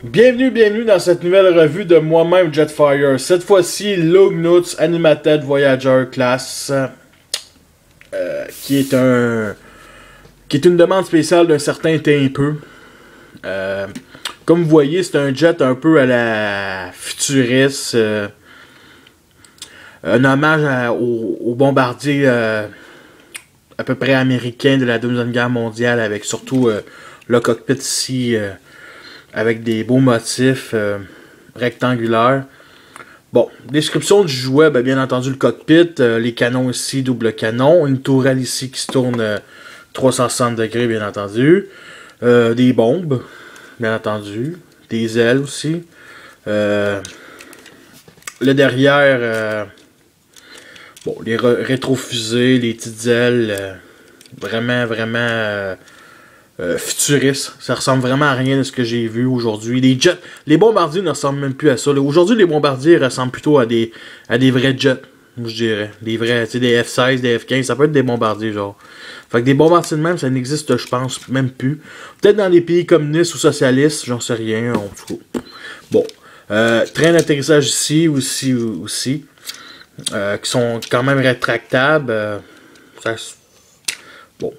Bienvenue dans cette nouvelle revue de moi-même Jetfire. Cette fois-ci, Lugnuts Animated Voyager Class, qui est une demande spéciale d'un certain Timpeux. Comme vous voyez, c'est un jet un peu à la futuriste, un hommage aux bombardiers à peu près américains de la Deuxième Guerre mondiale, avec surtout le cockpit ici. Avec des beaux motifs rectangulaires. Bon, description du jouet, bien entendu le cockpit, les canons ici, double canon, une tourelle ici qui se tourne 360 degrés, bien entendu, des bombes, bien entendu, des ailes aussi, le derrière, bon, les rétrofusées, les petites ailes, vraiment futuriste. Ça ressemble vraiment à rien de ce que j'ai vu aujourd'hui. Les jets, les bombardiers ne ressemblent même plus à ça. Aujourd'hui, les bombardiers ressemblent plutôt à des vrais jets, je dirais. Des vrais, tu sais, des F-16, des F-15, ça peut être des bombardiers, genre. Fait que des bombardiers de même, ça n'existe, je pense, même plus. Peut-être dans des pays communistes ou socialistes, j'en sais rien, en tout cas. Bon. Train d'atterrissage ici, aussi. Qui sont quand même rétractables. Bon.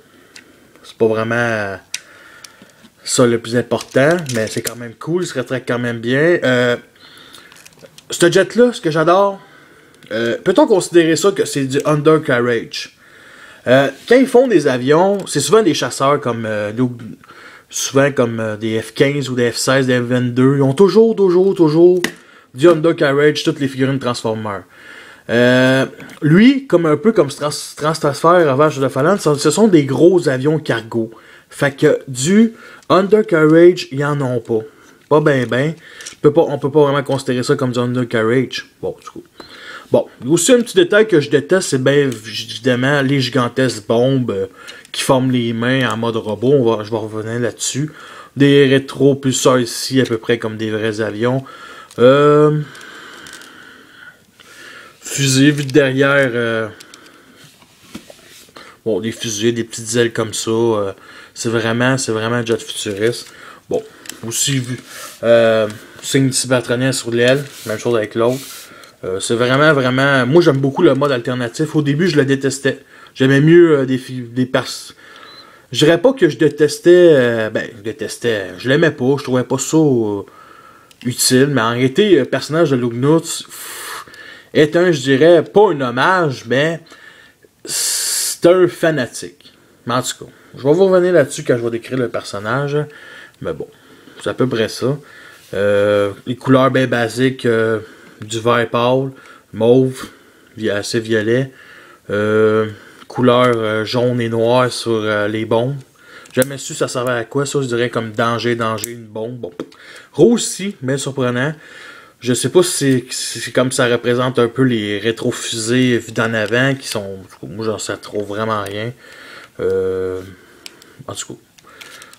C'est pas vraiment ça le plus important, mais c'est quand même cool, il se rétracte quand même bien. Ce jet-là, ce que j'adore, peut-on considérer ça que c'est du undercarriage? Quand ils font des avions, c'est souvent des chasseurs comme souvent comme des F-15 ou des F-16, des F-22. Ils ont toujours du undercarriage, toutes les figurines Transformers. Lui, comme un peu comme Transfer, Ravage de Falan, ce sont des gros avions cargo. Fait que du undercarriage, ils en ont pas. Pas ben. On peut pas vraiment considérer ça comme du undercarriage. Bon, du coup. Bon, aussi un petit détail que je déteste, c'est bien évidemment les gigantesques bombes qui forment les mains en mode robot. Je vais revenir là-dessus. Des rétropulseurs ici, à peu près comme des vrais avions. Fusée vue de derrière. Bon, des fusées, des petites ailes comme ça. C'est vraiment un jet futuriste. Bon, aussi vu. Signe cybertronien sur l'aile. Même chose avec l'autre. C'est vraiment. Moi, j'aime beaucoup le mode alternatif. Au début, je le détestais. J'aimais mieux des pers. Je dirais pas que je détestais. Je détestais. Je l'aimais pas. Je trouvais pas ça utile. Mais en réalité, le personnage de Lugnuts est je dirais, pas un hommage, mais c'est un fanatique. Mais en tout cas, je vais vous revenir là-dessus quand je vais décrire le personnage. Mais bon, c'est à peu près ça. Les couleurs bien basiques, du vert pâle, mauve, assez violet. Couleur jaune et noire sur les bombes. J'ai jamais su ça servait à quoi. Ça, je dirais comme danger, une bombe. Bon. Rouge aussi, mais surprenant. Je sais pas si c'est comme ça représente un peu les rétrofusées vues d'en avant qui sont. Moi, j'en sais trop vraiment rien. En tout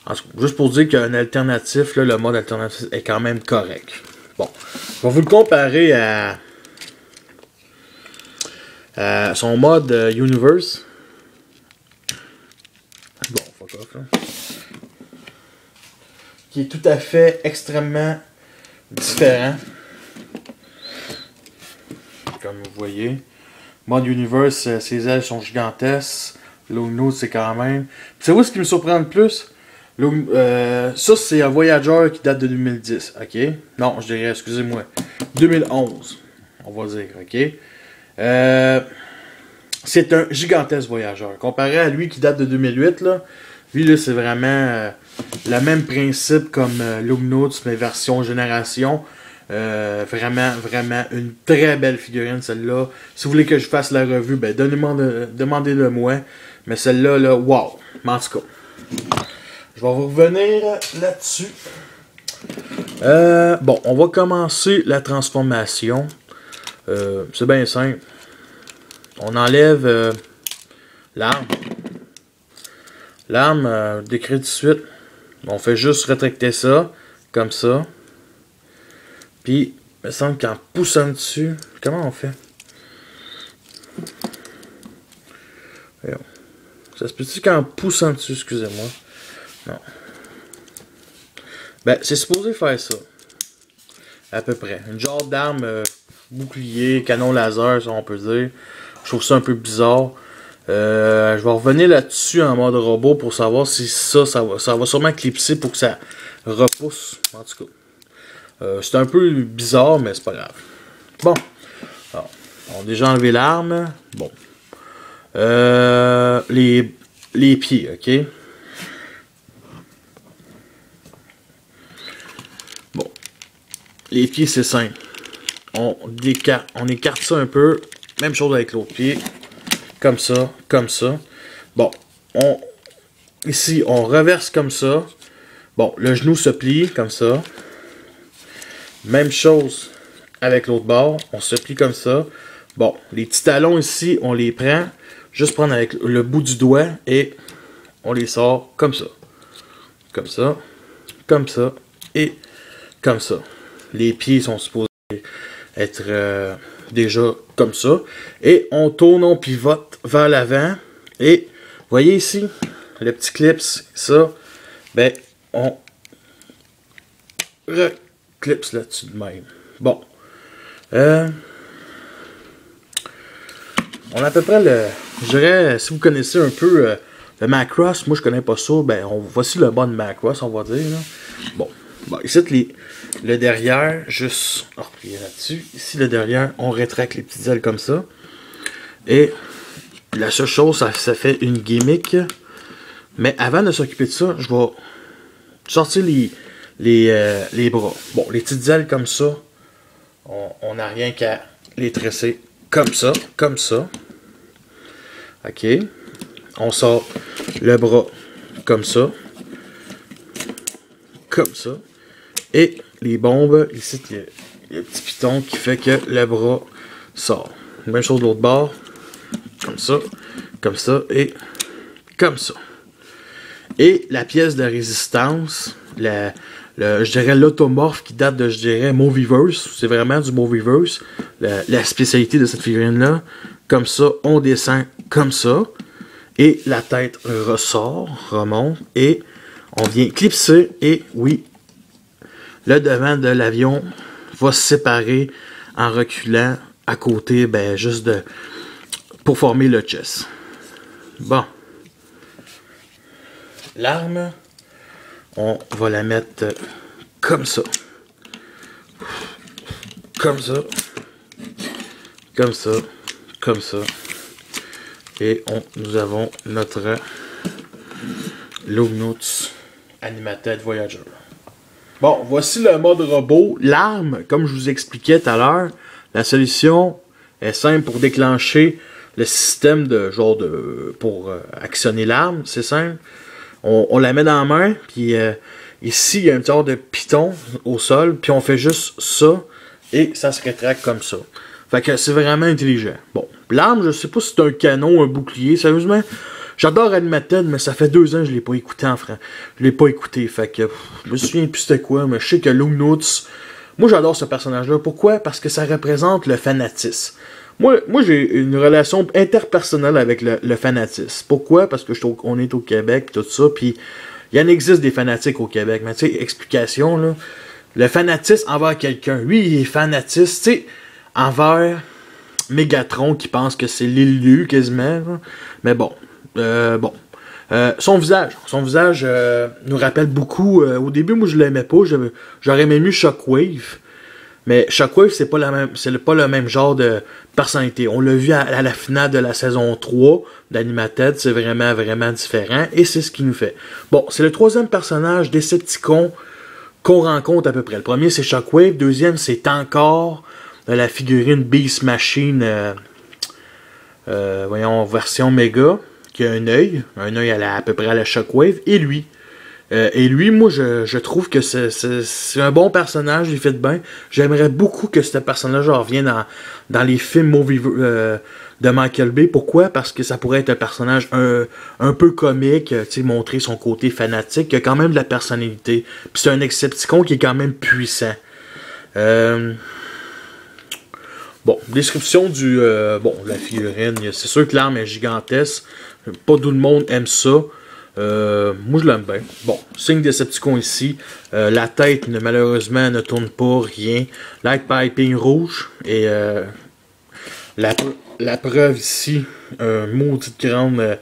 cas, juste pour dire qu'un alternatif, là, le mode alternatif est quand même correct. Bon. On va vous le comparer à son mode Universe. Bon, fuck off, là. Qui est tout à fait extrêmement différent. Comme vous voyez. Mode Universe, ses ailes sont gigantesques. Lugnuts, c'est quand même. C'est où ce qui me surprend le plus? Ça, c'est un Voyager qui date de 2010, ok? Non, je dirais, excusez-moi, 2011, on va dire, ok? C'est un gigantesque Voyager. Comparé à lui qui date de 2008, là, lui, là, c'est vraiment le même principe comme Lugnuts, mais version génération. Vraiment une très belle figurine, celle-là. Si vous voulez que je fasse la revue, demandez-le moi. Mais celle-là, là, wow! Mais en tout cas, je vais vous revenir là-dessus. Bon, on va commencer la transformation. C'est bien simple. On enlève l'arme. L'arme, décrit tout de suite. On fait juste rétracter ça, comme ça. Puis, il me semble qu'en poussant dessus... Comment on fait? Voyons. Ça se peut-tu qu'en poussant dessus, excusez-moi. Non. Ben, c'est supposé faire ça. À peu près. Une genre d'arme bouclier, canon laser, ça on peut dire. Je trouve ça un peu bizarre. Je vais revenir là-dessus en mode robot pour savoir si ça va sûrement clipser pour que ça repousse. En tout cas. C'est un peu bizarre, mais c'est pas grave. Bon. Alors, on a déjà enlevé l'arme. Bon. Les pieds, ok? Bon. Les pieds, c'est simple. On écarte ça un peu. Même chose avec l'autre pied. Comme ça, comme ça. Bon. Ici, on reverse comme ça. Bon, le genou se plie comme ça. Même chose avec l'autre bord. On se plie comme ça. Bon, les petits talons ici, on les prend. Juste prendre avec le bout du doigt et on les sort comme ça. Comme ça. Comme ça. Et comme ça. Les pieds sont supposés être déjà comme ça. Et on tourne, on pivote vers l'avant. Et voyez ici, le petit clip, ça, ben, on reclipse là-dessus de même. Bon. On a à peu près je dirais, si vous connaissez un peu le Macross, moi je connais pas ça, ben voici le bon Macross, on va dire. Là. Bon, ici le derrière, juste, on replier là-dessus. Ici le derrière, on rétracte les petites ailes comme ça. Et la seule chose, ça fait une gimmick. Mais avant de s'occuper de ça, je vais sortir les bras. Bon, les petites ailes comme ça, on n'a rien qu'à les tresser comme ça, comme ça. Ok. On sort le bras comme ça. Comme ça. Et les bombes, ici, il y a le petit piton qui fait que le bras sort. Même chose de l'autre bord. Comme ça, et comme ça. Et la pièce de résistance, je dirais l'automorphe qui date de, je dirais, Movieverse. C'est vraiment du Movieverse. La spécialité de cette figurine-là. Comme ça, on descend comme ça. Et la tête ressort, remonte. Et on vient clipser. Et oui, le devant de l'avion va se séparer en reculant à côté, ben juste pour former le chest. Bon. L'arme, on va la mettre comme ça. Comme ça. Comme ça. Comme ça. Et nous avons notre Lugnauts Animated Voyager. Bon, voici le mode robot. L'arme, comme je vous expliquais tout à l'heure, la solution est simple pour déclencher le système pour actionner l'arme. C'est simple. On la met dans la main, puis ici, il y a un petit genre de piton au sol, puis on fait juste ça, et ça se rétracte comme ça. Fait que c'est vraiment intelligent. Bon, l'arme, je sais pas si c'est un canon, un bouclier, sérieusement, j'adore Animated, mais ça fait 2 ans que je l'ai pas écouté en français. Je l'ai pas écouté, fait que je me souviens plus c'était quoi, mais je sais que Lugnauts, moi j'adore ce personnage-là. Pourquoi? Parce que ça représente le fanatisme. Moi j'ai une relation interpersonnelle avec le fanatisme. Pourquoi? Parce que je trouve qu'on est au Québec, tout ça, puis il y en existe des fanatiques au Québec. Mais tu sais, explication, là. Le fanatisme envers quelqu'un. Lui, il est fanatiste, tu sais, envers Megatron qui pense que c'est l'élu quasiment. Là. Mais bon. Son visage nous rappelle beaucoup. Au début, moi je l'aimais pas. J'aurais aimé mieux Shockwave. Mais Shockwave, c'est pas le même genre de personnalité. On l'a vu à la finale de la saison 3 d'Animated, c'est vraiment, vraiment différent. Et c'est ce qu'il nous fait. Bon, c'est le 3e personnage Decepticon qu'on rencontre à peu près. Le premier, c'est Shockwave. Deuxième, c'est encore la figurine Beast Machine, version méga, qui a un œil à peu près à la Shockwave. Et lui, moi, je trouve que c'est un bon personnage, il fait de bien. J'aimerais beaucoup que ce personnage revienne dans les films de Michael Bay. Pourquoi? Parce que ça pourrait être un personnage un peu comique, montrer son côté fanatique, qui a quand même de la personnalité. Puis c'est un Decepticon qui est quand même puissant. Bon, description la figurine. C'est sûr que l'arme est gigantesque. Pas tout le monde aime ça. Moi je l'aime bien. Bon, signe Decepticon ici. La tête malheureusement ne tourne pas, rien. Light piping rouge. Et la preuve ici, un maudite grande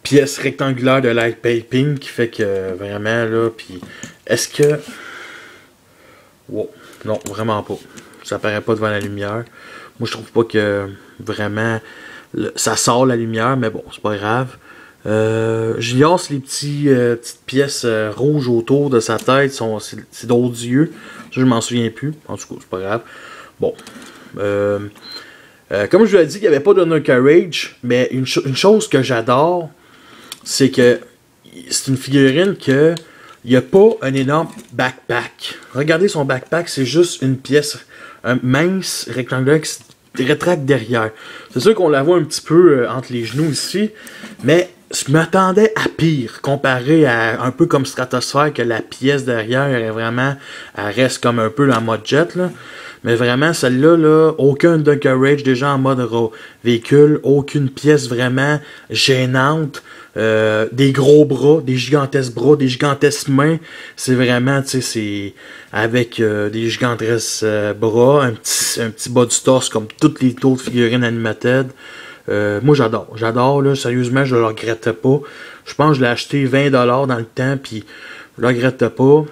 pièce rectangulaire de light piping qui fait que vraiment là, puis est-ce que... Wow, non, vraiment pas. Ça paraît pas devant la lumière. Moi je trouve pas que vraiment ça sort la lumière, mais bon, c'est pas grave. J'ignore les petites pièces rouges autour de sa tête, c'est d'autres yeux. Ça, je m'en souviens plus. En tout cas, c'est pas grave. Bon. Comme je vous l'ai dit, il n'y avait pas d'undercarriage, mais une chose que j'adore, c'est que c'est une figurine que il n'y a pas un énorme backpack. Regardez son backpack, c'est juste une pièce mince, rectangulaire qui se rétracte derrière. C'est sûr qu'on la voit un petit peu entre les genoux ici, mais je m'attendais à pire, comparé à un peu comme Stratosphère, que la pièce derrière, elle reste comme un peu en mode jet, là. Mais vraiment, celle-là, là, aucun Dunkerage, déjà en mode véhicule, aucune pièce vraiment gênante, des gros bras, des gigantesques mains. C'est vraiment, tu sais, c'est avec des gigantesques bras, un petit bas du torse comme toutes les autres figurines animated. Moi, j'adore, là, sérieusement, je le regrette pas. Je pense que je l'ai acheté 20$ dans le temps, puis je le regrette pas.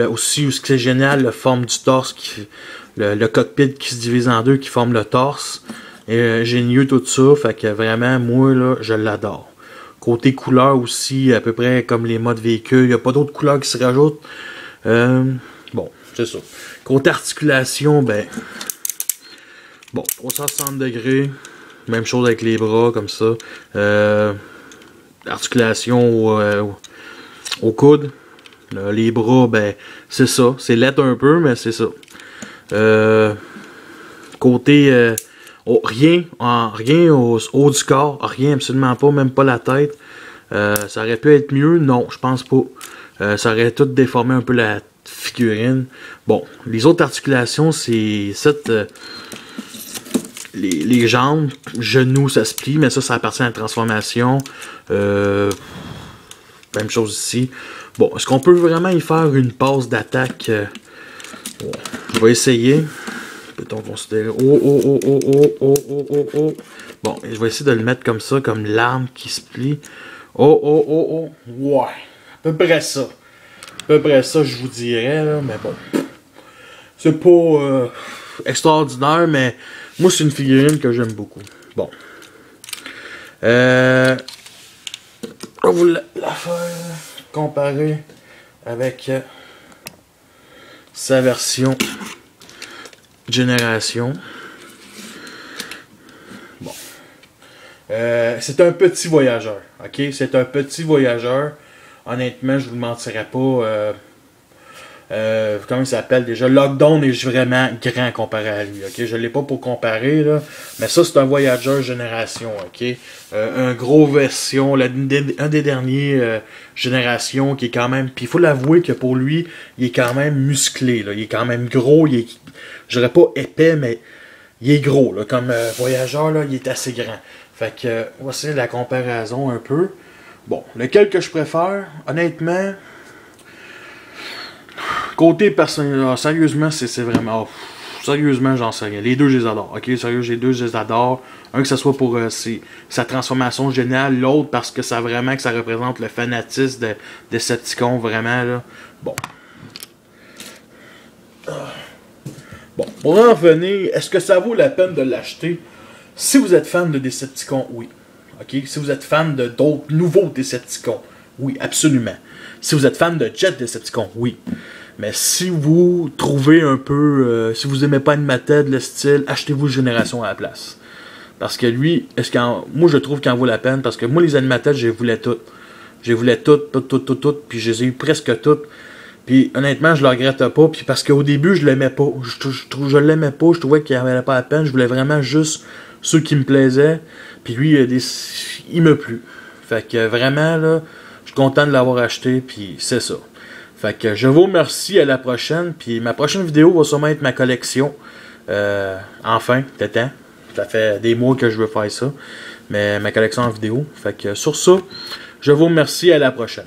Aussi, ce qui est génial, la forme du torse, le cockpit qui se divise en deux, qui forme le torse. Génieux tout ça, fait que vraiment, moi, là, je l'adore. Côté couleur aussi, à peu près comme les modes véhicules, il n'y a pas d'autres couleurs qui se rajoutent. Bon, c'est ça. Côté articulation, ben, bon, 360 degrés, même chose avec les bras, comme ça. Articulation au coude. Les bras, ben, c'est ça. C'est laid un peu, mais c'est ça. Côté rien au haut du corps, rien, absolument pas, même pas la tête. Ça aurait pu être mieux, non, je pense pas. Ça aurait tout déformé un peu la figurine. Bon, les autres articulations, c'est les jambes, genoux, ça se plie, mais ça appartient à la transformation. Même chose ici. Bon, est-ce qu'on peut vraiment y faire une passe d'attaque? Bon, je vais essayer. Peut-on considérer... Oh. Bon, je vais essayer de le mettre comme ça, comme l'arme qui se plie. Oh. Ouais. À peu près ça. À peu près ça, je vous dirais, là, mais bon. C'est pas extraordinaire, mais moi, c'est une figurine que j'aime beaucoup. Bon. On va vous la faire comparer avec sa version génération. Bon. C'est un petit voyageur. Ok? C'est un petit voyageur. Honnêtement, je vous mentirais pas. Comment il s'appelle déjà? Lockdown est vraiment grand comparé à lui. Ok? Je ne l'ai pas pour comparer, là. Mais ça, c'est un voyageur génération. Ok? Un gros version. Un des derniers générations qui est quand même. Puis il faut l'avouer que pour lui, il est quand même musclé. Là. Il est quand même gros. Je dirais pas épais, mais il est gros. Là. Comme voyageur, là, il est assez grand. Fait que voici la comparaison un peu. Bon, lequel que je préfère, honnêtement. Côté personnel, sérieusement, c'est vraiment... sérieusement, j'en sais rien. Les deux, je les adore. Ok, sérieux, les deux, je les adore. Un, que ce soit pour sa transformation géniale. L'autre, parce que ça vraiment que ça représente le fanatisme de Decepticon, vraiment, là. Bon. Bon, pour en revenir, est-ce que ça vaut la peine de l'acheter? Si vous êtes fan de Decepticon, oui. Ok, si vous êtes fan de d'autres nouveaux Decepticons, oui, absolument. Si vous êtes fan de Jet Decepticon, oui. Mais si vous trouvez un peu... si vous aimez pas Animated, le style, achetez-vous Génération à la place. Parce que lui, moi je trouve qu'il en vaut la peine. Parce que moi, les Animated, je les voulais toutes. Je les voulais toutes. Puis je les ai eu presque toutes. Puis honnêtement, je le regrette pas. Puis parce qu'au début, je l'aimais pas. Je l'aimais pas. Je trouvais qu'il en valait pas la peine. Je voulais vraiment juste ceux qui me plaisaient. Puis lui, il me plut. Fait que vraiment, là, je suis content de l'avoir acheté. Puis c'est ça. Fait que je vous remercie, à la prochaine. Puis ma prochaine vidéo va sûrement être ma collection. Enfin, t'étais. Ça fait des mois que je veux faire ça. Mais ma collection en vidéo. Fait que sur ça, Je vous remercie, à la prochaine.